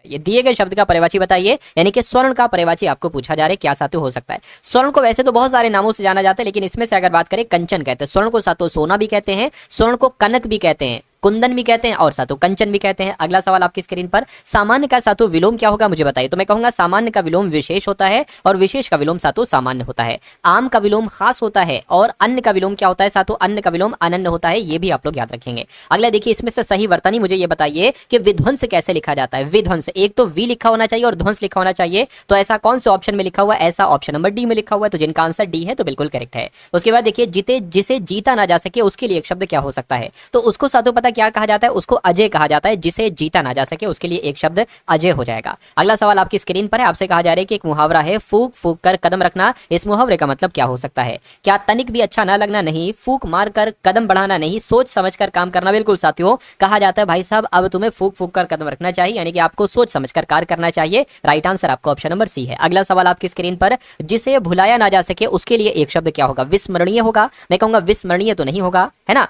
ये दिए गए शब्द का पर्यायवाची बताइए, यानी कि स्वर्ण का पर्यायवाची आपको पूछा जा रहा है, क्या साथियों हो सकता है। स्वर्ण को वैसे तो बहुत सारे नामों से जाना जाता है, लेकिन इसमें से अगर बात करें कंचन कहते हैं। स्वर्ण को साथियों सोना भी कहते हैं, स्वर्ण को कनक भी कहते हैं, कुंदन भी कहते हैं और साथियों कंचन भी कहते हैं। अगला सवाल आपकी स्क्रीन पर, सामान्य का साथियों विलोम क्या होगा मुझे बताइए। तो मैं कहूंगा सामान्य का विलोम विशेष होता है और विशेष का विलोम साथियों सामान्य होता है। आम का विलोम खास होता है और अन्य का विलोम क्या होता है साथियों, अन्य का विलोम अनन्य होता है, ये भी आप लोग याद रखेंगे। अगला देखिए, इसमें से सही वर्तनी मुझे ये बताइए कि विध्वंस कैसे लिखा जाता है। विध्वंस एक तो वी लिखा होना चाहिए और ध्वंस लिखा होना चाहिए, तो ऐसा कौन से ऑप्शन में लिखा हुआ है, ऐसा ऑप्शन नंबर डी में लिखा हुआ है, तो जिनका आंसर डी है तो बिल्कुल करेक्ट है। उसके बाद देखिए, जीते जिसे जीता ना जा सके उसके लिए एक शब्द क्या हो सकता है, तो उसको साथियों पता क्या कहा जाता है, उसको अजय कहा जाता है। जिसे जीता ना जा सके उसके लिए एक शब्द अजय हो जाएगा। अगला सवाल आपकी स्क्रीन पर है, आपसे कहा जा रहा है कि एक मुहावरा है, फूक फूक कर कदम रखना। इस मुहावरे का मतलब क्या हो सकता है, क्या तनिक भी अच्छा ना लगना नहीं, फूक मार कर कदम बढ़ाना नहीं, सोच समझ कर काम करना। बिल्कुल साथियों, कहा जाता है भाई साहब अब तुम्हें फूक फूक कर कदम रखना चाहिए, यानी कि आपको सोच समझ कर कार्य करना चाहिए। राइट आंसर आपका ऑप्शन नंबर सी है। अगला सवाल आपकी स्क्रीन पर, जिसे भुलाया ना जा सके उसके लिए एक शब्द क्या होगा, विस्मरणीय होगा। मैं कहूंगा विस्मरणीय तो नहीं होगा, है ना,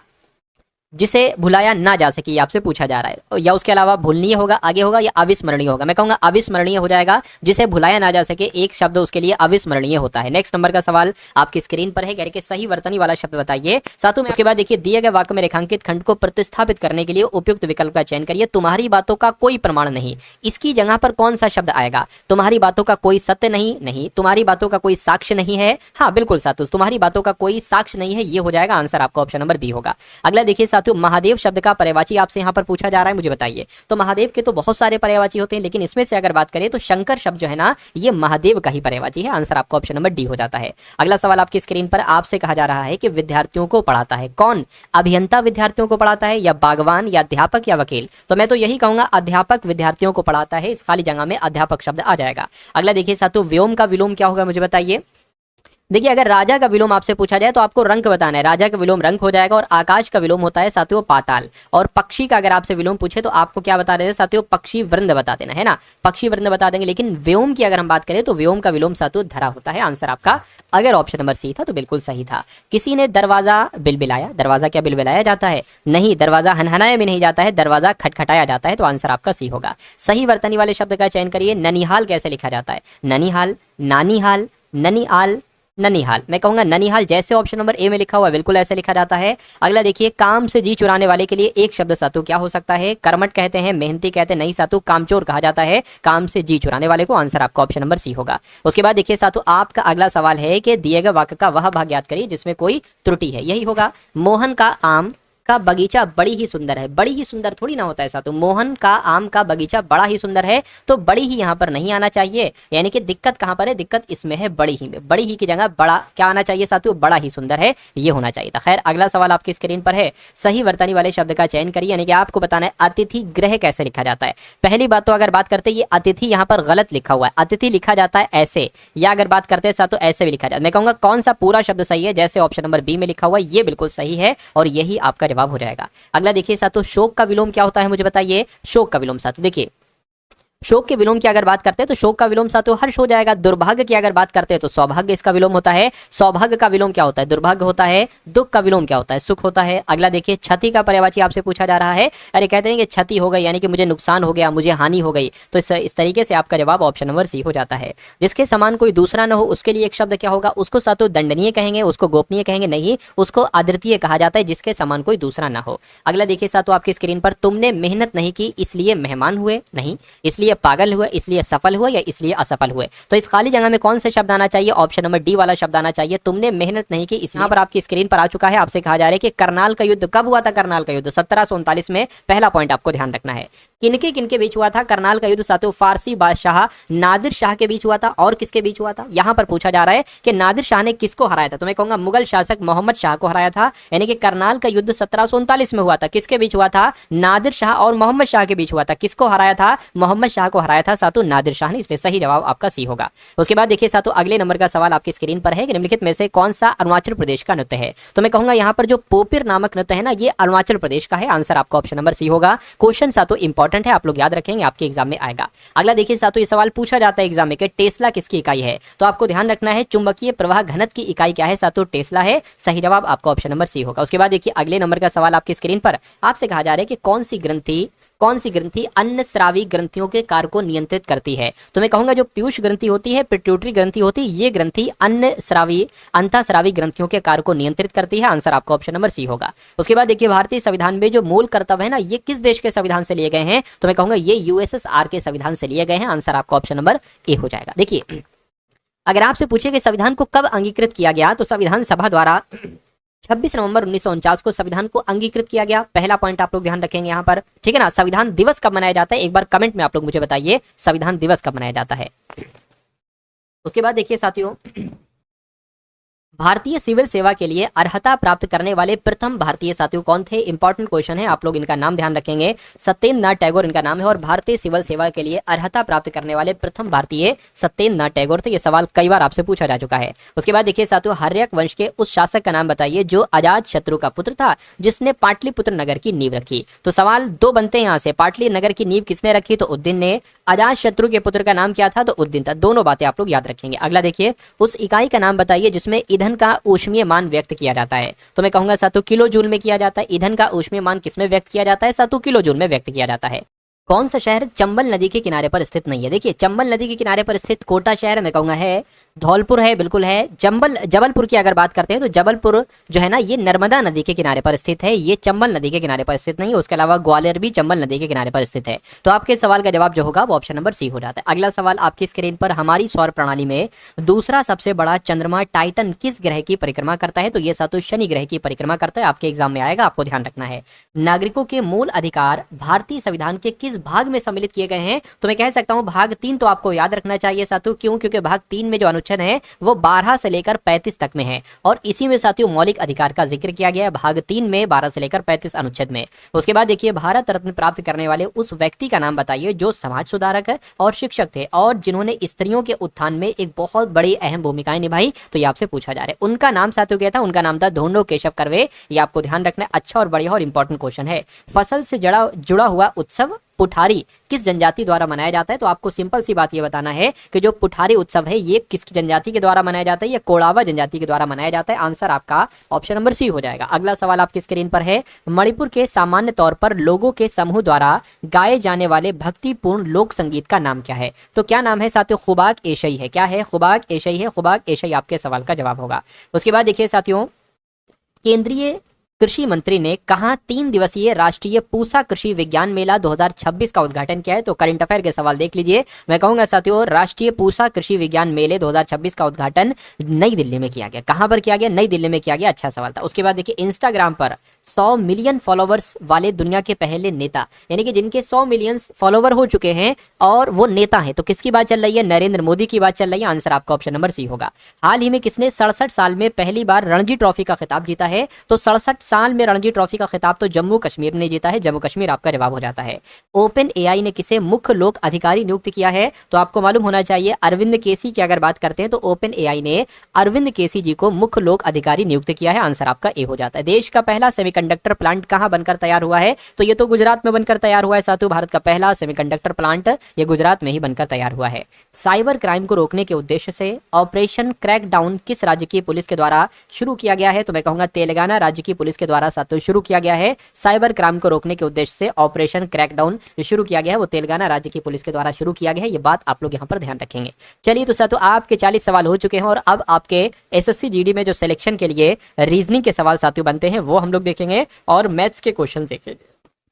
जिसे भुलाया ना जा सके आपसे पूछा जा रहा है, या उसके अलावा भूलनीय होगा, आगे होगा, या अविस्मरणीय होगा। मैं कहूंगा अविस्मरणीय हो जाएगा, जिसे भुलाया ना जा सके एक शब्द उसके लिए अविस्मरणीय होता है। नेक्स्ट नंबर का सवाल आपकी स्क्रीन पर है, कह रहे कि सही वर्तनी वाला शब्द बताइए। साथों में उसके बाद देखिए, दिए गए वाक्य में रेखांकित खंड को प्रतिस्थापित करने के लिए उपयुक्त विकल्प का चयन करिए। तुम्हारी बातों का कोई प्रमाण नहीं, इसकी जगह पर कौन सा शब्द आएगा। तुम्हारी बातों का कोई सत्य नहीं, नहीं। तुम्हारी बातों का कोई साक्ष्य नहीं है, हाँ बिल्कुल साथियों, तुम्हारी बातों का कोई साक्ष्य नहीं है, ये हो जाएगा आंसर आपका ऑप्शन नंबर बी होगा। अगला देखिए साथियों, महादेव शब्द का पर्यायवाची आपसे यहां पर पूछा जा रहा है, मुझे बताइए। तो महादेव के तो बहुत सारे पर्यायवाची होते हैं, लेकिन इसमें से अगर बात करें तो शंकर शब्द जो है ना, ये महादेव का ही पर्यायवाची है। आंसर आपका ऑप्शन नंबर डी हो जाता है। अगला सवाल आपकी स्क्रीन पर, आपसे कहा जा रहा है कि विद्यार्थियों को पढ़ाता है कौन, अभियंता विद्यार्थियों को पढ़ाता है, या बागवान, या अध्यापक, या वकील। तो मैं तो यही कहूंगा अध्यापक विद्यार्थियों को पढ़ाता है, इस खाली जगह में अध्यापक शब्द आ जाएगा। अगला देखिए साथियों, व्योम का विलोम क्या होगा मुझे बताइए। देखिए, अगर राजा का विलोम आपसे पूछा जाए तो आपको रंक बताना है, राजा का विलोम रंक हो जाएगा। और आकाश का विलोम होता है साथियों पाताल। और पक्षी का अगर आपसे विलोम पूछे तो आपको क्या बता देना साथियों, पक्षी वृंद बता देना, है ना, पक्षी वृंद बता देंगे। लेकिन व्योम की अगर हम बात करें तो व्योम का विलोम साथियों धरा होता है। आंसर आपका अगर ऑप्शन नंबर सी था तो बिल्कुल सही था। किसी ने दरवाजा बिलबिलाया, दरवाजा क्या बिलबिलाया जाता है, नहीं। दरवाजा हनहनाया भी नहीं जाता है, दरवाजा खटखटाया जाता है, तो आंसर आपका सी होगा। सही वर्तनी वाले शब्द का चयन करिए। ननिहाल कैसे लिखा जाता है, ननिहाल, नानीहाल, ननिहाल, ननिहाल। मैं कहूंगा ननिहाल, जैसे ऑप्शन नंबर ए में लिखा हुआ है बिल्कुल ऐसे लिखा जाता है। अगला देखिए, काम से जी चुराने वाले के लिए एक शब्द सातु क्या हो सकता है, कर्मठ कहते हैं, मेहनती कहते हैं, नहीं सातु कामचोर कहा जाता है काम से जी चुराने वाले को। आंसर आपका ऑप्शन नंबर सी होगा। उसके बाद देखिए सातु, आपका अगला सवाल है कि दिए गए वाक्य का वह भाग याद करिए जिसमें कोई त्रुटि है, यही होगा। मोहन का आम का बगीचा बड़ी ही सुंदर है, बड़ी ही सुंदर थोड़ी ना होता है सातु, मोहन का आम का बगीचा बड़ा ही सुंदर है, तो बड़ी ही यहाँ पर नहीं आना चाहिए। यानी कि दिक्कत कहाँ पर है, दिक्कत इसमें है बड़ी ही में, बड़ी ही की जगह बड़ा क्या आना चाहिए सातु, बड़ा ही सुंदर है, ये होना चाहिए था। खैर, अगला सवाल आपकी स्क्रीन पर है, सही वर्तनी वाले शब्द का चयन करिए। यानी कि आपको बताना है अतिथि गृह कैसे लिखा जाता है। पहली बात तो अगर बात करते हैं, ये अतिथि यहाँ पर गलत लिखा हुआ है, अतिथि लिखा जाता है ऐसे, या अगर बात करते हैं सातु ऐसे भी लिखा जाता है। मैं कहूंगा कौन सा पूरा शब्द सही है, जैसे ऑप्शन नंबर बी में लिखा हुआ है, ये बिल्कुल सही है और यही आपका जवाब हो जाएगा। अगला देखिए साथियों, शोक का विलोम क्या होता है मुझे बताइए। शोक का विलोम साथियों, देखिए शोक के विलोम की अगर बात करते हैं तो शोक का विलोम साथियों हर्ष हो जाएगा। दुर्भाग्य की अगर बात करते हैं तो सौभाग्य इसका विलोम होता है। सौभाग्य का विलोम क्या होता है, दुर्भाग्य होता है। दुख का विलोम क्या होता है, सुख होता है। अगला देखिए, क्षति का पर्यायवाची आपसे पूछा जा रहा है। अरे कहते हैं कि क्षति हो गई, यानी कि मुझे नुकसान हो गया, मुझे हानि हो गई, तो इस तरीके से आपका जवाब ऑप्शन नंबर सी हो जाता है। जिसके समान कोई दूसरा न हो उसके लिए एक शब्द क्या होगा, उसको साथियों दंडनीय कहेंगे, उसको गोपनीय कहेंगे, नहीं, उसको अद्वितीय कहा जाता है जिसके समान कोई दूसरा ना हो। अगला देखिए साथियों आपकी स्क्रीन पर, तुमने मेहनत नहीं की इसलिए मेहमान हुए, नहीं, इसलिए पागल हुए, इसलिए सफल हुए, या इसलिए असफल हुए। तो इस खाली जगह में कौन से शब्द आना चाहिए, ऑप्शन नंबर डी वाला शब्द आना चाहिए। तुमने मेहनत नहीं की, यहाँ पर आपकी स्क्रीन पर आ चुका है। आपसे कहा जा रहा है कि करनाल का युद्ध कब हुआ था, करनाल का युद्ध 1739 में। पहला पॉइंट आपको ध्यान रखना है, किनके बीच हुआ था करनाल का युद्ध साथियों, फारसी बादशाह नादिर शाह के बीच हुआ था। और किसके बीच हुआ था, यहाँ पर पूछा जा रहा है कि नादिर शाह ने किसको हराया था। तो मैं कहूंगा मुगल शासक मोहम्मद शाह को हराया था। यानी कि करनाल का युद्ध 1739 में हुआ था, किसके बीच हुआ था, नादिर शाह और मोहम्मद शाह के बीच हुआ था। किसको हराया था, मोहम्मद शाह को हराया था साथियों नादिर शाह ने, इसलिए सही जवाब आपका सी होगा। उसके बाद देखिए साथियों, अगले नंबर का सवाल आपकी स्क्रीन पर है कि निम्नलिखित में से कौन सा अरुणाचल प्रदेश का नृत्य है। तो मैं कहूंगा यहाँ पर जो पोपिर नामक नृत्य है ना, ये अरुणाचल प्रदेश का है। आंसर आपका ऑप्शन नंबर सी होगा। क्वेश्चन साथियों इंपॉर्टेंट है, आप लोग याद रखेंगे, आपके एग्जाम में आएगा। अगला देखिए साथियों, ये सवाल पूछा जाता है एग्जाम में कि टेस्ला किसकी इकाई है। तो आपको ध्यान रखना है चुंबकीय प्रवाह घनत्व की इकाई क्या है साथियों, टेस्ला है। सही जवाब आपका ऑप्शन नंबर सी होगा। उसके बाद देखिए अगले नंबर का सवाल आपकी स्क्रीन पर, आपसे कहा जा रहा है कि कौन सी ग्रंथि कौन सी ग्रंथि अन्य स्रावी ग्रंथियों के कार्य को नियंत्रित करती है? तो मैं कहूंगा जो पीयूष ग्रंथि होती है, पिट्यूटरी ग्रंथि होती है, ये ग्रंथि अन्य स्रावी अंतःस्रावी ग्रंथियों के कार्य को नियंत्रित करती है। आंसर आपका ऑप्शन नंबर सी होगा। उसके बाद देखिए भारतीय संविधान में जो मूल कर्तव्य है ना, ये किस देश के संविधान से लिए गए हैं? तो मैं कहूंगा ये यूएसएसआर के संविधान से लिए गए हैं। आंसर आपका ऑप्शन नंबर ए हो जाएगा। देखिए अगर आपसे पूछे कि संविधान को कब अंगीकृत किया गया, तो संविधान सभा द्वारा 26 नवंबर 1949 को संविधान को अंगीकृत किया गया। पहला पॉइंट आप लोग ध्यान रखेंगे यहाँ पर, ठीक है ना। संविधान दिवस कब मनाया जाता है, एक बार कमेंट में आप लोग मुझे बताइए संविधान दिवस कब मनाया जाता है। उसके बाद देखिए साथियों, भारतीय सिविल सेवा के लिए अर्हता प्राप्त करने वाले प्रथम भारतीय साथियों कौन थे? इंपॉर्टेंट क्वेश्चन है, आप लोग इनका नाम ध्यान रखेंगे। सत्येंद्रनाथ टैगोर इनका नाम है, और भारतीय सिविल सेवा के लिए अर्हता प्राप्त करने वाले प्रथम भारतीय सत्येंद्रनाथ टैगोर थे। ये सवाल कई बार आपसे पूछा जा चुका है। उसके बाद देखिए साथियों, हर्यक वंश के उस शासक का नाम बताइए जो अजात शत्रु का पुत्र था, जिसने पाटलिपुत्र नगर की नींव रखी। तो सवाल दो बनते हैं यहाँ से, पाटली नगर की नींव किसने रखी? तो उद्दीन ने। अजात शत्रु के पुत्र का नाम क्या था? तो उद्दीन था। दोनों बातें आप लोग याद रखेंगे। अगला देखिए, उस इकाई का नाम बताइए जिसमें ईंधन का ऊष्मीय मान व्यक्त किया जाता है। तो मैं कहूंगा सातों किलो जूल में किया जाता है। ईंधन का ऊष्मीय मान किसमें व्यक्त किया जाता है? सातों किलो जूल में व्यक्त किया जाता है। कौन सा शहर चंबल नदी के किनारे पर स्थित नहीं है? देखिए चंबल नदी के किनारे पर स्थित कोटा शहर मैं कहूंगा है, धौलपुर है, बिल्कुल है। जबलपुर की अगर बात करते हैं तो जबलपुर जो है ना, ये नर्मदा नदी के किनारे पर स्थित है, ये चंबल नदी के किनारे पर स्थित नहीं है। उसके अलावा ग्वालियर भी चंबल नदी के किनारे पर स्थित है। तो आपके सवाल का जवाब जो होगा वो ऑप्शन नंबर सी हो जाता है। अगला सवाल आपकी स्क्रीन पर, हमारी सौर प्रणाली में दूसरा सबसे बड़ा चंद्रमा टाइटन किस ग्रह की परिक्रमा करता है? तो ये सातों शनि ग्रह की परिक्रमा करता है। आपके एग्जाम में आएगा, आपको ध्यान रखना है। नागरिकों के मूल अधिकार भारतीय संविधान के किस भाग में सम्मिलित किए गए हैं? तो मैं कह सकता हूं भाग 3 तो आपको याद रखना चाहिए साथियों। क्यों? क्योंकि भाग 3 में जो अनुच्छेद है वो 12 से लेकर 35 तक में है, और इसी में साथियों मौलिक अधिकार का जिक्र किया गया है, भाग 3 में 12 से लेकर 35 अनुच्छेद में। उसके बाद देखिए, भारत रत्न प्राप्त करने वाले उस व्यक्ति का नाम बताइए जो समाज सुधारक है और शिक्षक थे, और जिन्होंने स्त्रियों के उत्थान में एक बहुत बड़ी अहम भूमिकाएं निभाई। तो ये आपसे पूछा जा रहा है, उनका नाम साथियों क्या था? उनका नाम था धोंडो केशव कर्वे। ये आपको ध्यान रखना है, अच्छा और बढ़िया और इंपॉर्टेंट क्वेश्चन है। फसल से जुड़ा हुआ उत्सव पुठारी किस जनजाति द्वारा मनाया जाता है? तो आपको सिंपल सी बात ये बताना है कि जो पुठारी उत्सव है ये किस जनजाति के द्वारा मनाया जाता है? ये कोड़ावा जनजाति के द्वारा मनाया जाता है। आंसर आपका ऑप्शन नंबर सी हो जाएगा। अगला सवाल आपकी स्क्रीन पर है, मणिपुर के सामान्य तौर पर लोगों के समूह द्वारा गाए जाने वाले भक्तिपूर्ण लोक संगीत का नाम क्या है? तो क्या नाम है साथियों? खुबाक एशई है। क्या है? खुबाक एशई है। खुबाक एशई आपके सवाल का जवाब होगा। उसके बाद देखिए साथियों, केंद्रीय कृषि मंत्री ने कहां 3 दिवसीय राष्ट्रीय पूसा कृषि विज्ञान मेला 2026 का उद्घाटन किया है? तो करंट अफेयर के सवाल देख लीजिए। मैं कहूंगा साथियों, राष्ट्रीय पूसा कृषि विज्ञान मेले 2026 का उद्घाटन नई दिल्ली में किया गया। कहां पर किया गया? नई दिल्ली में किया गया। अच्छा सवाल था। उसके बाद देखिए, इंस्टाग्राम पर 100 मिलियन फॉलोवर्स वाले दुनिया के पहले नेता, यानी कि जिनके 100 मिलियन फॉलोवर हो चुके हैं और वो नेता है, तो किसकी बात चल रही है? नरेंद्र मोदी की बात चल रही है। आंसर आपका ऑप्शन नंबर सी होगा। हाल ही में किसने 67 साल में पहली बार रणजी ट्रॉफी का खिताब जीता है? तो 67 साल में रणजी ट्रॉफी का खिताब तो जम्मू कश्मीर ने जीता है। जम्मू कश्मीर आपका जवाब हो जाता है। ओपन एआई ने किसे मुख्य लोक अधिकारी नियुक्त किया है? तो आपको मालूम होना चाहिए अरविंद केसी की अगर बात करते हैं तो ओपन एआई ने अरविंद केसी जी को मुख्य लोक अधिकारी नियुक्त किया है। आंसर आपका ए हो जाता है। देश का पहला सेमीकंडक्टर प्लांट कहां बनकर तैयार हुआ है? तो ये तो गुजरात में बनकर तैयार हुआ है साथियों। भारत का पहला सेमीकंडक्टर प्लांट ये गुजरात में ही बनकर तैयार हुआ है। साइबर क्राइम को रोकने के उद्देश्य से ऑपरेशन क्रैकडाउन किस राज्य की पुलिस के द्वारा शुरू किया गया है? तो मैं कहूंगा तेलंगाना राज्य की पुलिस के द्वारा साथियों शुरू किया गया है। साइबर क्राइम को रोकने के उद्देश्य से ऑपरेशन क्रैकडाउन जो शुरू किया गया है वो तेलंगाना राज्य की पुलिस के द्वारा शुरू किया गया है। ये बात आप लोग यहाँ पर ध्यान रखेंगे। चलिए तो साथियों, आपके 40 सवाल हो चुके हैं, और अब आपके एसएससी जीडी में जो सिलेक्शन के लिए रीजनिंग के सवाल साथियों बनते हैं वो हम लोग देखेंगे, और मैथ्स के क्वेश्चन देखेंगे।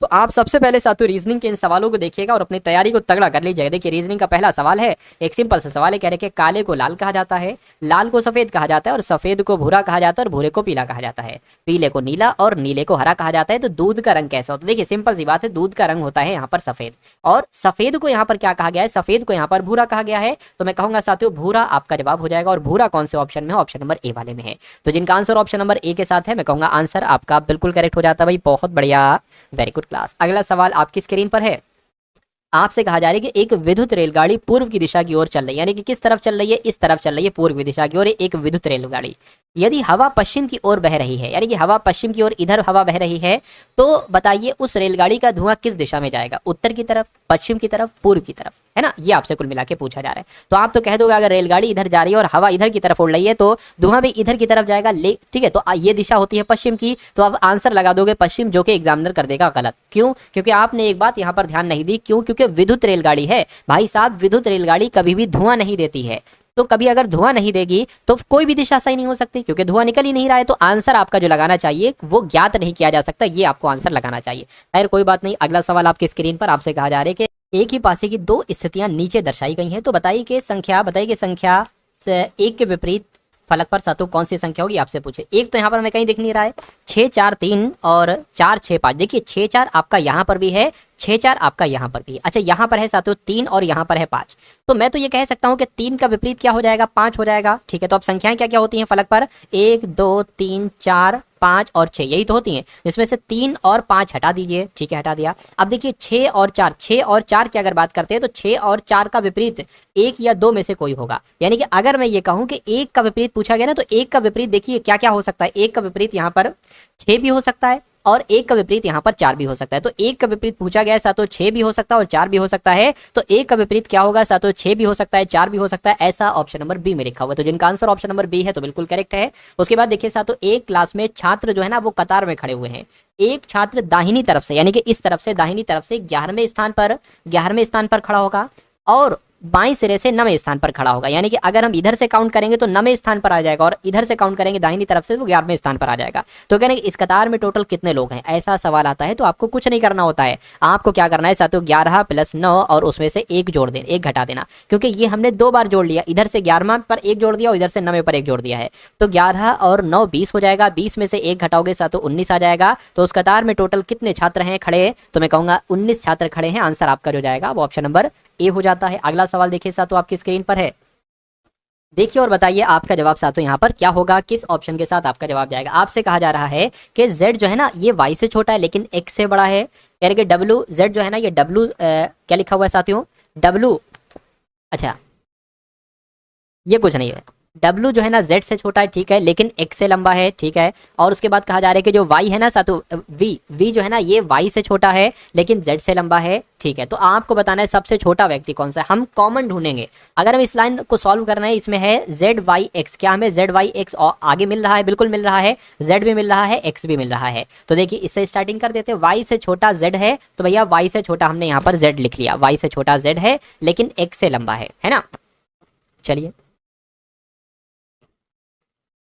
तो आप सबसे पहले साथियों रीजनिंग के इन सवालों को देखिएगा और अपनी तैयारी को तगड़ा कर लीजिएगा। देखिए रीजनिंग का पहला सवाल है, एक सिंपल सा सवाल है, कह रहे कि काले को लाल कहा जाता है, लाल को सफेद कहा जाता है, और सफेद को भूरा कहा जाता है, और भूरे को पीला कहा जाता है, पीले को नीला और नीले को हरा कहा जाता है। तो दूध का रंग कैसा होता है? देखिए सिंपल सी बात है, दूध का रंग होता है यहाँ पर सफेद, और सफेद को यहाँ पर क्या कहा गया है? सफेद को यहाँ पर भूरा कहा गया है। तो मैं कहूंगा साथियों भूरा आपका जवाब हो जाएगा, और भूरा कौन से ऑप्शन में है? ऑप्शन नंबर ए वाले में है। तो जिनका आंसर ऑप्शन नंबर ए के साथ है, मैं कहूंगा आंसर आपका बिल्कुल करेक्ट हो जाता है भाई। बहुत बढ़िया, वेरी गुड क्लास। अगला सवाल आपकी स्क्रीन पर है, आपसे कहा जा रहा है कि एक विद्युत रेलगाड़ी पूर्व की दिशा की ओर चल रही है, यानी कि किस तरफ चल रही है, इस तरफ चल रही है, पूर्व की दिशा की ओर एक विद्युत रेलगाड़ी। यदि हवा पश्चिम की ओर बह रही है, यानी कि हवा पश्चिम की ओर इधर हवा बह रही है, तो बताइए उस रेलगाड़ी का धुआं किस दिशा में जाएगा, उत्तर की तरफ, पश्चिम की तरफ, पूर्व की तरफ, है ना। ये आपसे कुल मिला के पूछा जा रहा है। तो आप तो कह दोगे अगर रेलगाड़ी इधर जा रही है और हवा इधर की तरफ उड़ रही है तो धुआं भी इधर की तरफ जाएगा, ठीक है। तो ये दिशा होती है पश्चिम की, तो आप आंसर लगा दोगे पश्चिम, जो कि एग्जामिनर कर देगा गलत। क्यों? क्योंकि आपने एक बात यहाँ पर ध्यान नहीं दी। क्यों? क्योंकि विद्युत रेलगाड़ी है भाई साहब, विद्युत रेलगाड़ी कभी भी धुआं नहीं देती है। तो कभी अगर धुआं नहीं देगी तो कोई भी दिशा सही नहीं हो सकती, क्योंकि धुआं निकल ही नहीं रहा है। तो आंसर आपका जो लगाना चाहिए वो ज्ञात नहीं किया जा सकता, ये आपको आंसर लगाना चाहिए। खैर कोई बात नहीं। अगला सवाल आपकी स्क्रीन पर आपसे कहा जा रहा है कि एक ही पासे की दो स्थितियां नीचे दर्शाई गई हैं, तो बताइए कि संख्या से एक के विपरीत फलक पर सातों कौन सी संख्या होगी, आपसे पूछे। एक तो यहाँ पर हमें कहीं दिख नहीं रहा है, 6 4 3 और 4 6 5। देखिए 6 4 आपका यहाँ पर भी है, 6 4 आपका यहाँ पर भी है। अच्छा यहाँ पर है सातों 3 और यहाँ पर है 5। तो मैं तो ये कह सकता हूँ कि 3 का विपरीत क्या हो जाएगा, 5 हो जाएगा। ठीक है, तो अब संख्याएं क्या क्या होती हैं फलक पर, 1 2 3 4 5 और 6, यही तो होती हैं। इसमें से 3 और 5 हटा दीजिए। ठीक है, हटा दिया। अब देखिए 6 और 4 की अगर बात करते हैं तो 6 और 4 का विपरीत 1 या 2 में से कोई होगा। यानी कि अगर मैं ये कहूं कि 1 का विपरीत पूछा गया ना, तो 1 का विपरीत देखिए क्या क्या हो सकता है। 1 का विपरीत यहाँ पर 6 भी हो सकता है और 1 का विपरीत यहाँ पर 4 भी हो सकता है। तो 1 का विपरीत पूछा गया है, सातों 6 भी हो सकता है और 4 भी हो सकता है। तो 1 का विपरीत क्या होगा, सातों 6 भी हो सकता है, 4 भी हो सकता है। ऐसा ऑप्शन नंबर बी में लिखा हुआ है। तो जिनका आंसर ऑप्शन नंबर बी है तो बिल्कुल करेक्ट है। उसके बाद देखिए सातों एक क्लास में छात्र जो है ना वो कतार में खड़े हुए हैं। एक छात्र दाहिनी तरफ से, यानी कि इस तरफ से, दाहिनी तरफ से 11वें स्थान पर खड़ा होगा और बाएं सिरे से 9वें स्थान पर खड़ा होगा। यानी कि अगर हम इधर से काउंट करेंगे तो 9वें स्थान पर आ जाएगा और इधर से काउंट करेंगे दाहिनी तरफ से तो 11वें स्थान पर आ जाएगा। तो कहने इस कतार में टोटल कितने लोग हैं, ऐसा सवाल आता है तो आपको कुछ नहीं करना होता है। आपको क्या करना है, सातों 11 + 9 और उसमें से 1 जोड़ देना, 1 घटा देना, क्योंकि ये हमने 2 बार जोड़ लिया। इधर से 11 पर 1 जोड़ दिया और इधर से 9वें पर 1 जोड़ दिया है। तो 11 और 9 20 हो जाएगा। 20 में से 1 घटाओगे सातों 19 आ जाएगा। तो उस कतार में टोटल कितने छात्र हैं खड़े, तो मैं कहूंगा 19 छात्र खड़े हैं। आंसर आपका जो जाएगा वो ऑप्शन नंबर ए हो जाता है। अगला सवाल देखिए सातों आपकी स्क्रीन पर है, देखिए और बताइए आपका जवाब सातों यहाँ पर क्या होगा, किस ऑप्शन के साथ आपका जवाब जाएगा। आपसे कहा जा रहा है कि z जो है ना ये y से छोटा है लेकिन x से बड़ा है। यानी कि w, z जो है ना ये w क्या लिखा हुआ है साथियों, w, अच्छा ये कुछ नहीं है, W जो है ना Z से छोटा है, ठीक है, लेकिन X से लंबा है, ठीक है। और उसके बाद कहा जा रहा है कि जो Y है ना सातों V जो है ना ये Y से छोटा है लेकिन Z से लंबा है, ठीक है। तो आपको बताना है सबसे छोटा व्यक्ति कौन सा है। हम कॉमन ढूंढेंगे। अगर हम इस लाइन को सॉल्व करना है, इसमें है ZYX, क्या हमें ZYX और आगे मिल रहा है, बिल्कुल मिल रहा है, Z भी मिल रहा है, X भी मिल रहा है। तो देखिए इससे स्टार्टिंग कर देते हैं। Y से छोटा Z है तो भैया Y से छोटा हमने यहाँ पर Z लिख लिया। Y से छोटा Z है लेकिन X से लंबा है ना। चलिए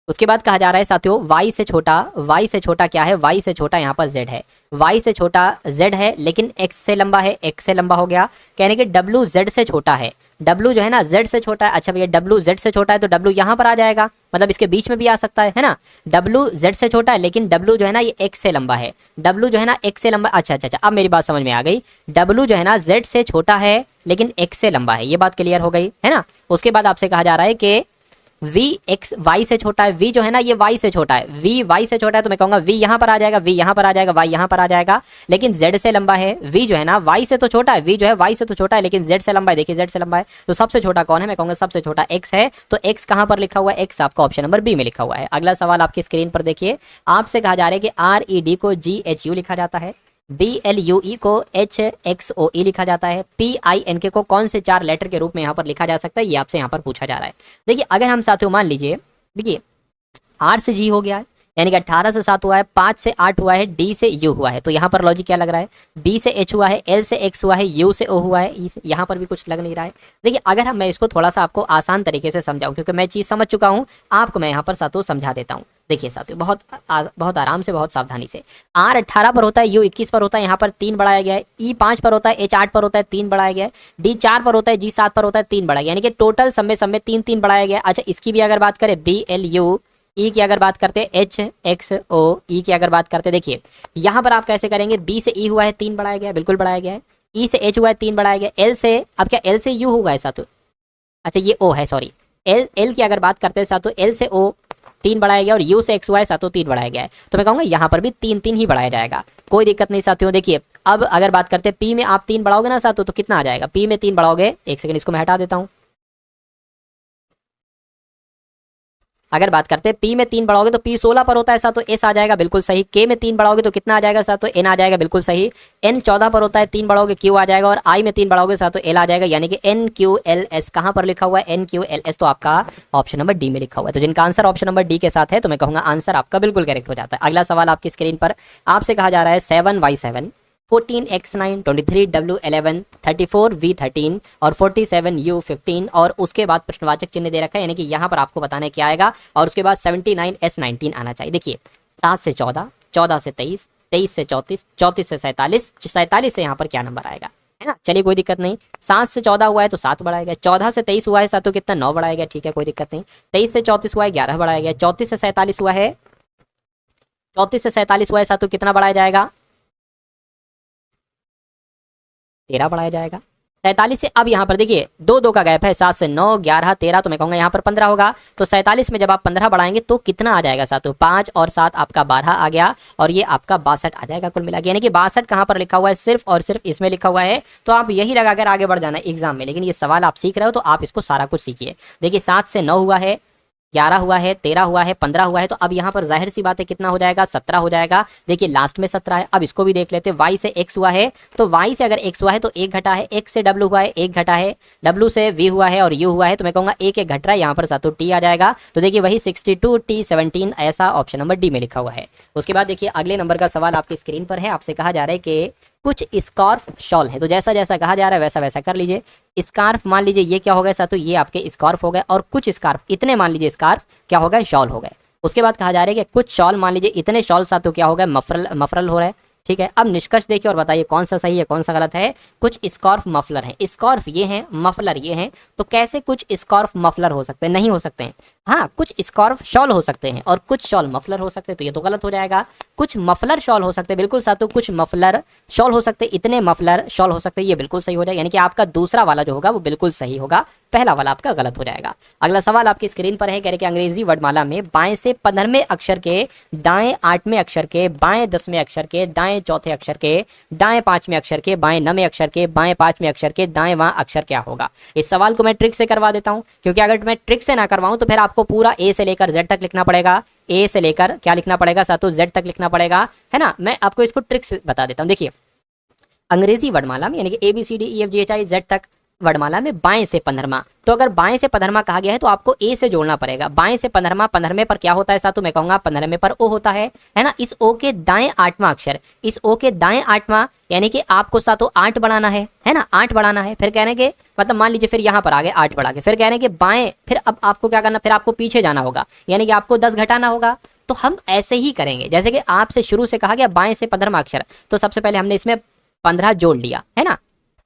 उसके बाद कहा जा रहा है साथियों y से छोटा क्या है, y से छोटा यहाँ पर z है। y से छोटा z है लेकिन x से लंबा है, x से लंबा हो गया। कहने कि w z से छोटा है, w जो है ना z से छोटा है। अच्छा भैया w z से छोटा है तो w यहाँ पर आ जाएगा, मतलब इसके बीच में भी आ सकता है ना। w z से छोटा है लेकिन w जो है ना ये x से लंबा है, w जो है ना x से लंबा। अच्छा अच्छा अच्छा, अब मेरी बात समझ में आ गई। w जो है ना z से छोटा है लेकिन x से लंबा है, ये बात क्लियर हो गई है ना। उसके बाद आपसे कहा जा रहा है कि v x y से छोटा है, v जो है ना ये y से छोटा है, v y से छोटा है तो मैं कहूंगा v यहाँ पर आ जाएगा, v यहाँ पर आ जाएगा, y यहाँ पर आ जाएगा, लेकिन z से लंबा है। v जो है ना y से तो छोटा है, v जो है y से तो छोटा है लेकिन z से लंबा है। देखिए z से लंबा है तो सबसे छोटा कौन है, मैं कहूंगा सबसे छोटा x है। तो x कहाँ पर लिखा हुआ है, x आपका ऑप्शन नंबर बी में लिखा हुआ है। अगला सवाल आपकी स्क्रीन पर देखिए, आपसे कहा जा रहा है कि RED को GHU लिखा जाता है, BLUE को HXOE लिखा जाता है, PINK को कौन से 4 लेटर के रूप में यहाँ पर लिखा जा सकता है, ये आपसे यहाँ पर पूछा जा रहा है। देखिए अगर हम साथियों मान लीजिए, देखिए R से G हो गया है, यानी कि 18 से 7 हुआ है, 5 से 8 हुआ है, D से U हुआ है, तो यहाँ पर लॉजिक क्या लग रहा है, B से H हुआ है, L से X हुआ है, U से O हुआ है, E से, यहाँ पर भी कुछ लग नहीं रहा है। देखिए अगर मैं इसको थोड़ा सा आपको आसान तरीके से समझाऊं, क्योंकि मैं चीज़ समझ चुका हूँ, आपको मैं यहाँ पर साथियों समझा देता हूँ। देखिए साथियों बहुत आराम से, बहुत सावधानी से। R 18 पर होता है, U 21 पर होता है, यहाँ पर 3 बढ़ाया गया है, E 5 पर होता है, H 8 पर होता है, 3 बढ़ाया गया है, D 4 पर होता है, G 7 पर होता है, 3 बढ़ाया गया, यानी कि टोटल सब में 3 बढ़ाया गया। अच्छा इसकी भी अगर बात करें BLUE की अगर बात करते हैं, HXOE की अगर बात करते हैं, देखिए यहाँ पर आप कैसे करेंगे, B से E हुआ है 3 बढ़ाया गया, बिल्कुल बढ़ाया गया है, E से H हुआ है 3 बढ़ाया गया, L से, अब क्या L से U होगा ऐसा तो, अच्छा ये O है, सॉरी L की अगर बात करते हैं साथ तो L से O, 3 बढ़ाया गया और u से x y सातों 3 बढ़ाया गया है, तो मैं कहूँगा यहाँ पर भी 3 3 ही बढ़ाया जाएगा, कोई दिक्कत नहीं साथियों। देखिए अब अगर बात करते हैं p में आप 3 बढ़ाओगे ना साथियों तो कितना आ जाएगा, p में 3 बढ़ाओगे, एक सेकंड इसको मैं हटा देता हूँ। अगर बात करते हैं p में 3 बढ़ाओगे तो p 16 पर होता है साथ, तो s आ जाएगा बिल्कुल सही। k में 3 बढ़ाओगे तो कितना आ जाएगा साथ, तो n आ जाएगा बिल्कुल सही। n 14 पर होता है, 3 बढ़ाओगे q आ जाएगा, और i में 3 बढ़ाओगे साथ तो l आ जाएगा, यानी कि n q l s कहाँ पर लिखा हुआ है, n q l s, तो आपका ऑप्शन नंबर डी में लिखा हुआ है। तो जिनका आंसर ऑप्शन नंबर डी के साथ है तो मैं कहूँगा आंसर आपका बिल्कुल करेक्ट हो जाता है। अगला सवाल आपकी स्क्रीन पर आपसे कहा जा रहा है 7y7 14x9 23w11 34v13 और 47u15, और उसके बाद प्रश्नवाचक चिन्ह दे रखा है, यानी कि यहाँ पर आपको बताना है क्या आएगा, और उसके बाद 79s19 आना चाहिए। देखिए 7 से 14, 14 से 23, 23 से 34, 34 से 47, 47 से यहाँ पर क्या नंबर आएगा, है ना। चलिए कोई दिक्कत नहीं, 7 से 14 हुआ है तो 7 बढ़ाया गया, 14 से 23 हुआ है साथ तो कितना 9 बढ़ाया गया, ठीक है कोई दिक्कत नहीं। 23 से 34 हुआ है 11 बढ़ाया गया, 34 से 47 हुआ है, 34 से 47 हुआ है साथ तो कितना बढ़ाया जाएगा, 13 बढ़ाया जाएगा। 47 से अब यहाँ पर देखिए 2 2 का गैप है, 7 से 9, 11, 13, तो मैं कहूँगा यहाँ पर 15 होगा। तो 47 में जब आप 15 बढ़ाएंगे तो कितना आ जाएगा साथियों, 5 और 7 आपका 12 आ गया, और ये आपका 62 आ जाएगा कुल मिला के, यानी कि 62 कहाँ पर लिखा हुआ है, सिर्फ और सिर्फ इसमें लिखा हुआ है। तो आप यही लगाकर आगे बढ़ जाना एग्जाम में, लेकिन ये सवाल आप सीख रहे हो तो आप इसको सारा कुछ सीखिए। देखिए 7 से 9 हुआ है, 11 हुआ है, 13 हुआ है, 15 हुआ है, तो अब यहाँ पर जाहिर सी बात है कितना हो जाएगा, 17 हो जाएगा। देखिए लास्ट में 17 है। अब इसको भी देख लेते हैं, y से x हुआ है, तो y से अगर x हुआ है तो 1 घटा है, x से w हुआ है 1 घटा है, w से v हुआ है और u हुआ है, तो मैं कहूँगा 1 1 घट रहा है, यहाँ पर सातों t आ जाएगा। तो देखिए वही 62 t 17 ऐसा ऑप्शन नंबर डी में लिखा हुआ है। उसके बाद देखिए अगले नंबर का सवाल आपकी स्क्रीन पर है, आपसे कहा जा रहा है कि कुछ स्कार्फ शॉल है, तो जैसा जैसा कहा जा रहा है वैसा वैसा कर लीजिए। स्कार्फ मान लीजिए ये क्या हो गया साथों, ये आपके स्कार्फ हो गए, और कुछ स्कार्फ इतने मान लीजिए स्कार्फ क्या हो गए, शॉल हो गए। उसके बाद कहा जा रहा है कि कुछ शॉल मान लीजिए इतने शॉल साथों क्या हो गए, मफरल मफरल हो रहा है, ठीक है। अब निष्कर्ष देखिए और बताइए कौन सा सही है कौन सा गलत है। कुछ स्कार्फ मफलर है, स्कार्फ ये हैं मफलर ये हैं, तो कैसे कुछ स्कार्फ मफलर हो सकते हैं, नहीं हो सकते हैं। हाँ कुछ स्कार्फ शॉल हो सकते हैं और कुछ शॉल मफलर हो सकते हैं, तो ये तो गलत हो जाएगा। कुछ मफलर शॉल हो सकते हैं, बिल्कुल साथों कुछ मफलर शॉल हो सकते हैं, इतने मफलर शॉल हो सकते हैं, ये बिल्कुल सही हो जाएगा, यानी कि आपका दूसरा वाला जो होगा वो बिल्कुल सही होगा, पहला वाला आपका गलत हो जाएगा। अगला सवाल आपकी स्क्रीन पर है, कह रहे कि अंग्रेजी वर्णमाला में बाएं से 15वें अक्षर के, दाएं 8वें अक्षर के, बाएं 10वें अक्षर के, दाएं 4थे अक्षर के, दाएं 5वें अक्षर के, बाएं 9वें अक्षर के, बाएं 5वें अक्षर के, दाएं वां अक्षर क्या होगा। इस सवाल को मैं ट्रिक से करवा देता हूं, क्योंकि अगर मैं ट्रिक से ना करवाऊं तो फिर आपको पूरा ए से लेकर जेड तक लिखना पड़ेगा, ए से लेकर क्या लिखना पड़ेगा साथों, जेड तक लिखना पड़ेगा, है ना। मैं आपको इसको ट्रिक से बता देता हूं। देखिए अंग्रेजी वर्णमाला में यानी कि A B C D E F G H I Z तक वर्णमाला में बाएं से 15वां, तो अगर बाएं से 15वां कहा गया है तो आपको ए से जोड़ना पड़ेगा। बाएं से 15वां, 15वें पर क्या होता है साथों, मैं कहूंगा 15वें पर ओ होता है ना। इस ओ के दाएं 8वां अक्षर, इस ओ के दाएं 8वां, यानी कि आपको साथों 8 बढ़ाना है ना, 8 बढ़ाना है। फिर कहने के मतलब मान लीजिए फिर यहाँ पर आगे 8 बढ़ा के फिर कहने के बाएं, फिर अब आपको क्या करना, फिर आपको पीछे जाना होगा, यानी कि आपको 10 घटाना होगा। तो हम ऐसे ही करेंगे जैसे कि आपसे शुरू से कहा गया बाएं से 15वां अक्षर, तो सबसे पहले हमने इसमें 15 जोड़ लिया, है ना।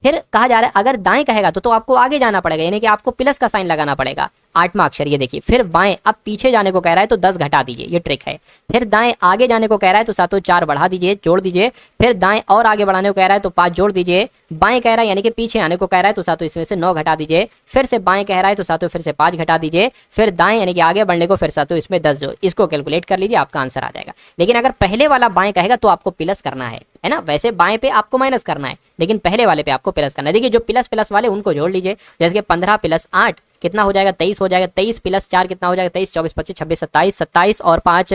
फिर कहा जा रहा है अगर दाएं कहेगा तो आपको आगे जाना पड़ेगा, यानी कि आपको प्लस का साइन लगाना पड़ेगा, 8वां अक्षर ये देखिए। फिर बाएं, अब पीछे जाने को कह रहा है तो 10 घटा दीजिए, ये ट्रिक है। फिर दाएं आगे जाने को कह रहा है तो साथों 4 बढ़ा दीजिए, जोड़ दीजिए। फिर दाएं और आगे बढ़ाने को कह रहा है तो 5 जोड़ दीजिए। बाएं कह रहा है यानी कि पीछे आने को कह रहा है तो साथों इसमें से 9 घटा दीजिए। फिर से बाएं कह रहा है तो साथों फिर से 5 घटा दीजिए। फिर दाएं यानी कि आगे बढ़ने को फिर साथों इसमें 10 जोड़, इसको कैलकुलेट कर लीजिए, आपका आंसर आ जाएगा। लेकिन अगर पहले वाला बाएं कहेगा तो आपको प्लस करना है ना। वैसे बाएं पे आपको माइनस करना है, लेकिन पहले वाले पे आपको प्लस करना है। देखिए जो प्लस प्लस वाले उनको जोड़ लीजिए, जैसे कि 15 + 8 कितना हो जाएगा, 23 हो जाएगा। 23 + 4 कितना हो जाएगा, 23, 24, 25, 26, 27, 27 और 5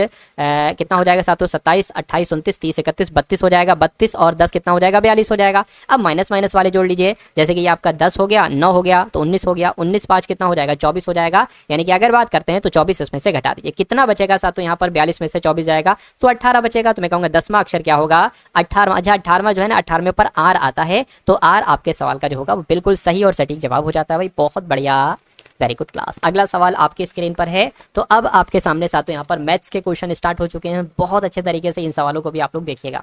कितना हो जाएगा साथों, 27, 28, 29, 30, 31, 32 हो जाएगा। 32 और 10 कितना हो जाएगा, 42 हो जाएगा। अब माइनस माइनस वाले जोड़ लीजिए, जैसे कि ये आपका 10 हो गया, 9 हो गया तो 19 हो गया, 19 5 कितना हो जाएगा, 24 हो जाएगा। यानी कि अगर बात करते हैं तो 24 इसमें से घटा दीजिए, कितना बचेगा साथों, यहाँ पर 42 में से 24 जाएगा तो 18 बचेगा। तो मैं कहूँगा 10वां अक्षर क्या होगा, 18वां। अच्छा 18वां जो है ना, 18वें पर आर आता है, तो आर आपके सवाल का जो होगा वो बिल्कुल सही और सटीक जवाब हो जाता है भाई। बहुत बढ़िया, वेरी गुड क्लास। अगला सवाल आपके स्क्रीन पर है, तो अब आपके सामने साथों यहाँ पर मैथ्स के क्वेश्चन स्टार्ट हो चुके हैं। बहुत अच्छे तरीके से इन सवालों को भी आप लोग देखिएगा।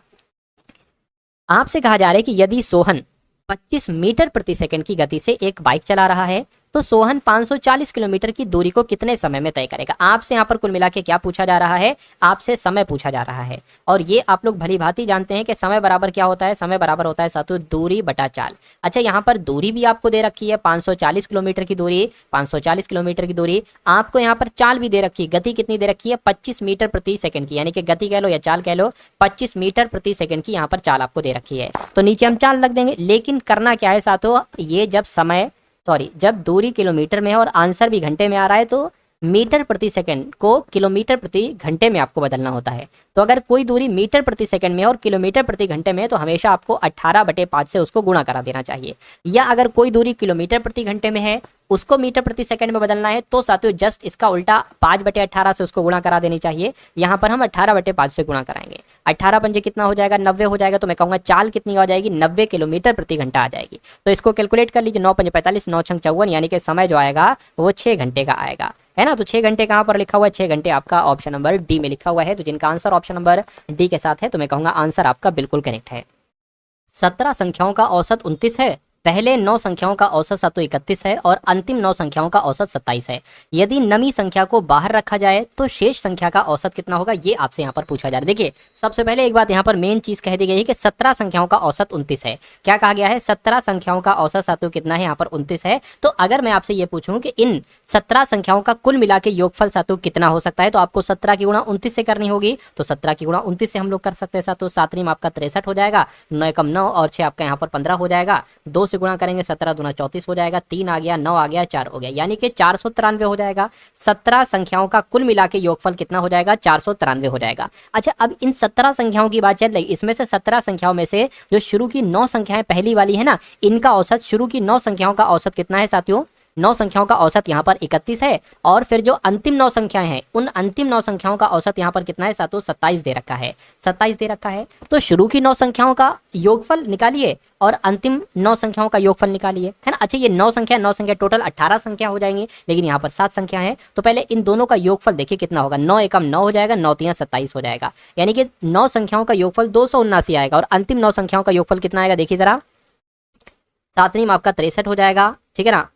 आपसे कहा जा रहा है कि यदि सोहन 25 मीटर प्रति सेकंड की गति से एक बाइक चला रहा है तो सोहन 540 किलोमीटर की दूरी को कितने समय में तय करेगा। आपसे यहाँ पर कुल मिला के क्या पूछा जा रहा है, आपसे समय पूछा जा रहा है। और ये आप लोग भली भांति जानते हैं कि समय बराबर क्या होता है, समय बराबर होता है साथियों दूरी बटा चाल। अच्छा, यहाँ पर दूरी भी आपको दे रखी है 540 किलोमीटर की दूरी, 540 किलोमीटर की दूरी। आपको यहाँ पर चाल भी दे रखी है, गति कितनी दे रखी है 25 मीटर प्रति सेकंड की, यानी कि गति कह लो या चाल कह लो, 25 मीटर प्रति सेकंड की यहाँ पर चाल आपको दे रखी है। तो नीचे हम चाल रख देंगे। लेकिन करना क्या है साथियों, ये जब दूरी किलोमीटर में है और आंसर भी घंटे में आ रहा है तो मीटर प्रति सेकंड को किलोमीटर प्रति घंटे में आपको बदलना होता है। तो अगर कोई दूरी मीटर प्रति सेकंड में और किलोमीटर प्रति घंटे में है तो हमेशा आपको 18/5 से उसको गुणा करा देना चाहिए। या अगर कोई दूरी किलोमीटर प्रति घंटे में है उसको मीटर प्रति सेकंड में बदलना है तो साथियों जस्ट इसका उल्टा 5/18 से उसको गुणा करा देनी चाहिए। यहाँ पर हम 18/5 से गुणा कराएंगे। 18 पंजे कितना हो जाएगा, 90 हो जाएगा। तो मैं कहूँगा चाल कितनी आ जाएगी, 90 किलोमीटर प्रति घंटा आ जाएगी। तो इसको कैलकुलेट कर लीजिए, 9 पंजे 45, 9 छंग 54, यानी कि समय जो आएगा वो 6 घंटे का आएगा, है ना। तो 6 घंटे कहाँ पर लिखा हुआ है, 6 घंटे आपका ऑप्शन नंबर डी में लिखा हुआ है। तो जिनका आंसर ऑप्शन नंबर डी के साथ है तो मैं कहूँगा आंसर आपका बिल्कुल करेक्ट है। 17 संख्याओं का औसत 29 है, पहले 9 संख्याओं का औसत सातों 31 है और अंतिम 9 संख्याओं का औसत 27 है। यदि नवी संख्या को बाहर रखा जाए तो शेष संख्या का औसत कितना होगा, ये आपसे यहाँ पर पूछा जा रहा है। देखिए सबसे पहले एक बात यहाँ पर मेन चीज कह दी गई है कि 17 संख्याओं का औसत 29 है। क्या कहा गया है, 17 संख्याओं का औसत सातों कितना है, यहाँ पर 29 है। तो अगर मैं आपसे ये पूछूं कि इन 17 संख्याओं का कुल मिला के योगफल सातों कितना हो सकता है, तो आपको 17 की गुणा 29 से करनी होगी। तो 17 की गुणा 29 से हम लोग कर सकते हैं सातों। 7 में आपका 63 हो जाएगा, 9 कम 9 और 6 आपका यहाँ पर 15 हो जाएगा। 2 से गुणा करेंगे 17 दूना 34 हो जाएगा, 3 आ गया, 9 आ गया, 4 हो गया, यानी कि 493 हो जाएगा। 17 संख्याओं का कुल मिला के योगफल कितना हो जाएगा, 493 हो जाएगा। अच्छा, अब इन 17 संख्याओं की बात चल रही, इसमें से 17 संख्याओं में से जो शुरू की 9 संख्याएं पहली वाली है ना, इनका औसत, शुरू की 9 संख्याओं का औसत कितना है साथियों, 9 संख्याओं का औसत यहाँ पर 31 है। और फिर जो अंतिम 9 संख्याएं हैं उन अंतिम 9 संख्याओं का औसत यहाँ पर कितना है साथियों, 27 दे रखा है, 27 दे रखा है। तो शुरू की 9 संख्याओं का योगफल निकालिए और अंतिम 9 संख्याओं का योगफल निकालिए, है ना। अच्छा, ये 9 संख्या टोटल 18 संख्या हो जाएंगी, लेकिन यहाँ पर 7 संख्या है। तो पहले इन दोनों का योगफल देखिए कितना होगा, 9 एकम 9 हो जाएगा, 9 3 27 हो जाएगा, यानी कि 9 संख्याओं का योगफल 279 आएगा। और अंतिम 9 संख्याओं का योगफल कितना आएगा, देखिए जरा, 7 में आपका 63 हो जाएगा, ठीक है ना,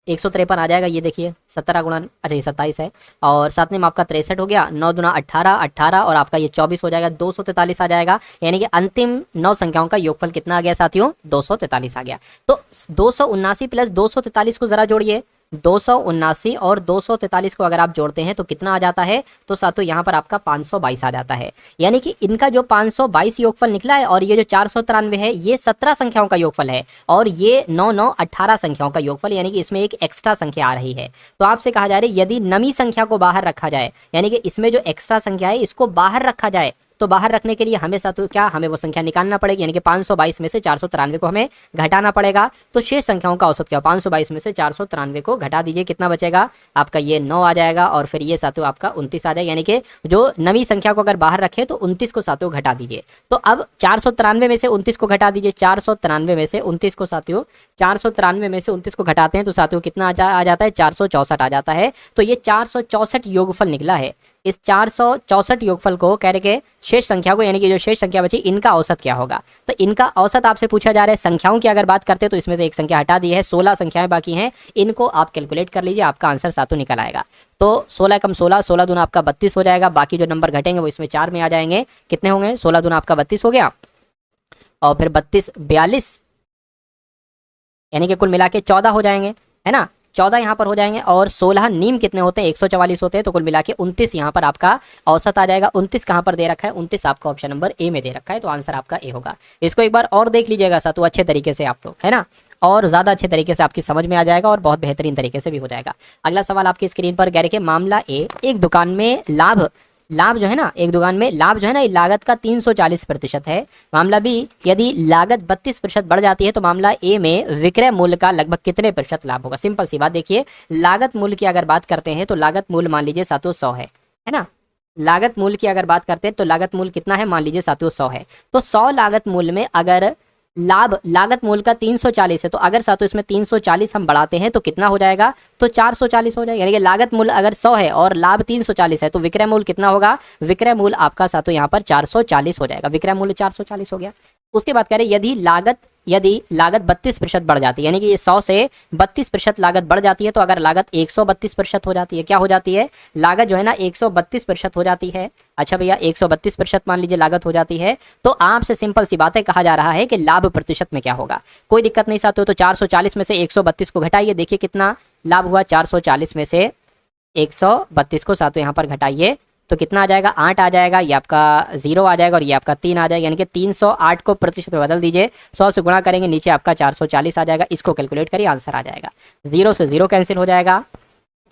153 आ जाएगा। ये देखिए 17 गुणा, अच्छा ये 27 है, और 7 में आपका 63 हो गया, 9 दूना 18, 18 और आपका ये 24 हो जाएगा, 243 आ जाएगा। यानी कि अंतिम 9 संख्याओं का योगफल कितना आ गया साथियों, 243 आ गया। तो 279 प्लस 243 को जरा जोड़िए, 279 और 243 को अगर आप जोड़ते हैं तो कितना आ जाता है, तो साथियों यहाँ पर आपका 522 आ जाता है। यानी कि इनका जो 522 योगफल निकला है और ये जो 493 है ये 17 संख्याओं का योगफल है, और ये 9 9 18 संख्याओं का योगफल, यानी कि इसमें एक एक्स्ट्रा संख्या आ रही है। तो आपसे कहा जा रहा है यदि नवी संख्या को बाहर रखा जाए, यानी कि इसमें जो एक्स्ट्रा संख्या है इसको बाहर रखा जाए, तो बाहर रखने के लिए हमें साथियों क्या, हमें वो संख्या निकालना पड़ेगी, यानी कि 522 में से 493 को हमें घटाना पड़ेगा। तो शेष संख्याओं का औसत क्या, 522 में से 493 को घटा दीजिए, कितना बचेगा आपका, ये 9 आ जाएगा, और फिर ये साथियों आपका 29 आ जाएगा। यानी कि जो नवी संख्या को अगर बाहर रखें तो 29 को साथियों घटा दीजिए। तो अब 493 में से 29 को घटा दीजिए, 493 में से 29 को साथियों, 493 में से 29 को घटाते हैं तो साथियों कितना आ जाता है, 464 आ जाता है। तो ये 464 योगफल निकला है। इस 464 योगफल को कह रहे के शेष संख्या को, यानी कि जो शेष संख्या बची इनका औसत क्या होगा। तो इनका औसत आपसे पूछा जा रहा है। संख्याओं की अगर बात करते हैं तो इसमें से एक संख्या हटा दी है, 16 संख्याएं बाकी हैं, इनको आप कैलकुलेट कर लीजिए, आपका आंसर सातों निकल आएगा। तो 16 कम 16, 16 दूना आपका 32 हो जाएगा, बाकी जो नंबर घटेंगे वो इसमें 4 में आ जाएंगे। कितने होंगे, 16 दूना आपका 32 हो गया, और फिर 32 42, यानी कि कुल मिला के 14 हो जाएंगे, है ना, 14 यहाँ पर हो जाएंगे। और 16 नीम कितने होते हैं, 144 होते हैं, तो कुल मिला के 29 यहाँ पर आपका औसत आ जाएगा। 29 कहाँ पर दे रखा है, 29 आपका ऑप्शन नंबर ए में दे रखा है, तो आंसर आपका ए होगा। इसको एक बार और देख लीजिएगा साथों अच्छे तरीके से आप लोग, है ना, और ज़्यादा अच्छे तरीके से आपकी समझ में आ जाएगा और बहुत बेहतरीन तरीके से भी हो जाएगा। अगला सवाल आपकी स्क्रीन पर कह रहे मामला ए, एक दुकान में लाभ जो है ना, एक दुकान में लाभ जो है ना, लागत का 340% है। मामला बी, यदि लागत 32% बढ़ जाती है तो मामला ए में विक्रय मूल्य का लगभग कितने प्रतिशत लाभ होगा। सिंपल सी बात, देखिए लागत मूल्य की अगर बात करते हैं तो लागत मूल्य मान लीजिए साथियों 100 है ना। लागत मूल्य की अगर बात करते हैं तो लागत मूल्य कितना है, मान लीजिए साथियों 100 है। तो 100 लागत मूल्य में अगर लागत मूल्य का 340 है, तो अगर साथियों इसमें 340 हम बढ़ाते हैं तो कितना हो जाएगा, तो 440 हो जाएगा। यानी कि लागत मूल्य अगर 100 है और लाभ 340 है तो विक्रय मूल्य कितना होगा, विक्रय मूल्य आपका साथियों यहाँ पर 440 हो जाएगा। विक्रय मूल्य 440 हो गया। उसके बाद कह रहे यदि लागत 32% बढ़ जाती है, यानी कि ये 100 से 32% लागत बढ़ जाती है, तो अगर लागत 132% हो जाती है, क्या हो जाती है, लागत जो है ना 132% हो जाती है। अच्छा भैया 132% मान लीजिए लागत हो जाती है, तो आपसे सिंपल सी बात है, कहा जा रहा है कि लाभ प्रतिशत में क्या होगा। कोई दिक्कत नहीं साथियों, तो 440 में से 132 को घटाइए, देखिए कितना लाभ हुआ। 440 में से 132 को साथियों यहाँ पर घटाइए तो कितना आ जाएगा, 8 आ जाएगा, ये आपका 0 आ जाएगा और ये आपका 3 आ जाएगा, यानी कि 308 को प्रतिशत में बदल दीजिए, 100 से गुणा करेंगे, नीचे आपका 440 आ जाएगा। इसको कैलकुलेट करिए, आंसर आ जाएगा। 0 से 0 कैंसिल हो जाएगा,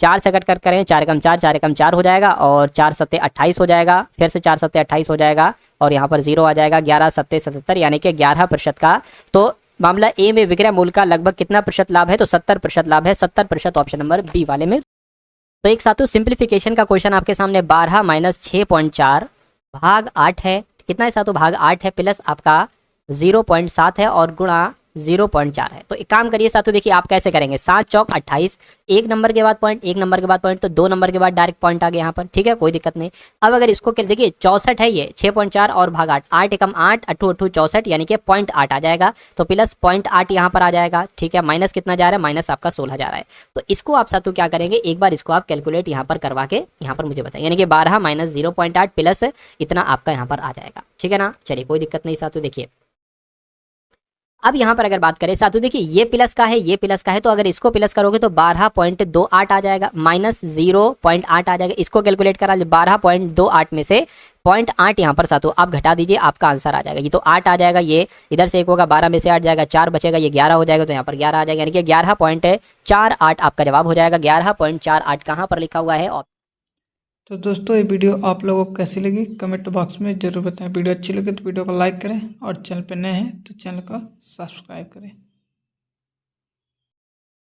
4 से कट करें, 4 एकम 4, 4 एकम 4 हो जाएगा और 4 सत्ते 28 हो जाएगा, फिर से 4 सत्ते 28 हो जाएगा और यहाँ पर 0 आ जाएगा। 11 सत्ते 77, यानी कि 11% का। तो मामला ए में विक्रय मूल्य का लगभग कितना प्रतिशत लाभ है, तो 70% लाभ है, 70% ऑप्शन नंबर बी वाले में। तो एक साथियों सिंप्लीफिकेशन का क्वेश्चन आपके सामने 12 माइनस 6.4 भाग 8 है, कितना है साथियों, भाग 8 है, प्लस आपका 0.7 है और गुणा 0.4 है। तो एक काम करिए साथियों, देखिए आप कैसे करेंगे, 7 चौक 28, एक नंबर के बाद पॉइंट, एक नंबर के बाद पॉइंट, तो 2 नंबर के बाद डायरेक्ट पॉइंट आ गया यहाँ पर, ठीक है, कोई दिक्कत नहीं। अब अगर इसको देखिए 64 है, ये 6.4 और भाग 8, 8 एकम 8, 8 8 64, यानी कि 0.8 आ जाएगा, तो प्लस 0.8 यहाँ पर आ जाएगा, ठीक है। माइनस कितना जा रहा है, माइनस आपका 16 जा रहा है। तो इसको आप साथियों क्या करेंगे, एक बार इसको आप कैलकुलेट यहाँ पर करवा के यहाँ पर मुझे बताएं, यानी कि 12 माइनस 0.8 प्लस इतना आपका यहाँ पर आ जाएगा, ठीक है ना। चलिए कोई दिक्कत नहीं साथियों। देखिए अब यहाँ पर अगर बात करें साथियों, देखिए ये प्लस का है, ये प्लस का है, तो अगर इसको प्लस करोगे तो 12.28 आ जाएगा, माइनस 0.8 आ जाएगा। इसको कैलकुलेट करा 12.28 में से 0.8 यहाँ पर साथियों आप घटा दीजिए, आपका आंसर आ जाएगा। ये तो 8 आ जाएगा, ये इधर से 1 होगा, 12 में से 8 जाएगा, 4 बचेगा, ये 11 हो जाएगा, तो यहाँ पर 11 आ जाएगा, यानी कि 11.48 आपका जवाब हो जाएगा। 11.48 कहाँ पर लिखा हुआ है। तो दोस्तों ये वीडियो आप लोगों को कैसी लगी कमेंट बॉक्स में ज़रूर बताएं। वीडियो अच्छी लगे तो वीडियो को लाइक करें और चैनल पर नए हैं तो चैनल को सब्सक्राइब करें।